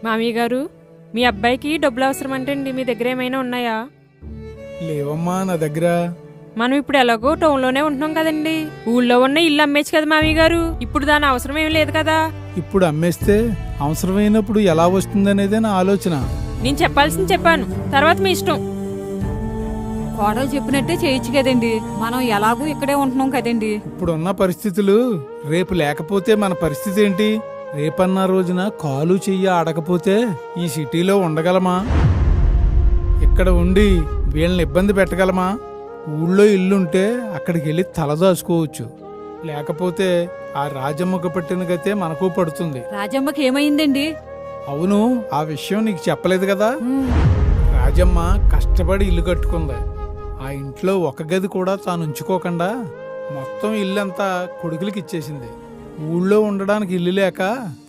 మామయ్య గారు, మీ అబ్బాయికి డబ్బులు అవసరం అంటండి, మీ దగ్గర ఏమైనా ఉన్నాయా? లేవమ్మా నా దగ్గర. మనం ఇప్పుడు ఎలాగో టౌన్లోనే ఉంటున్నాం కదండి, ఊళ్ళో ఉన్న ఇల్లు అమ్మేచ్చు కదా మామయ్య గారు. ఇప్పుడు దాని అవసరం ఏమి లేదు కదా. ఇప్పుడు అమ్మేస్తే అవసరమైనప్పుడు ఎలా వస్తుందనేదే నా ఆలోచన. నేను చెప్పాల్సింది చెప్పాను, తర్వాత మీ ఇష్టం. కోడలు చెప్పినట్టే చేయొచ్చు కదండి, మనం ఎలాగూ ఇక్కడే ఉంటున్నాం కదండి. ఇప్పుడున్న పరిస్థితులు రేపు లేకపోతే మన పరిస్థితి ఏంటి? రేపన్న రోజున కాలు చెయ్యి ఆడకపోతే ఈ సిటీలో ఉండగలమా? ఇక్కడ ఉండి వీళ్ళని ఇబ్బంది పెట్టగలమా? ఊళ్ళో ఇల్లుంటే అక్కడికి వెళ్ళి తలదాచుకోవచ్చు. లేకపోతే ఆ రాజమ్మకు పట్టిన గతే మనకు పడుతుంది. రాజమ్మకి ఏమైందండి? అవును, ఆ విషయం నీకు చెప్పలేదు కదా. రాజమ్మ కష్టపడి ఇల్లు కట్టుకుంది. ఆ ఇంట్లో ఒక గది కూడా తాను ఉంచుకోకుండా మొత్తం ఇల్లంతా కొడుకులకి ఇచ్చేసింది. ఊళ్ళో ఉండడానికి ఇల్లు లేక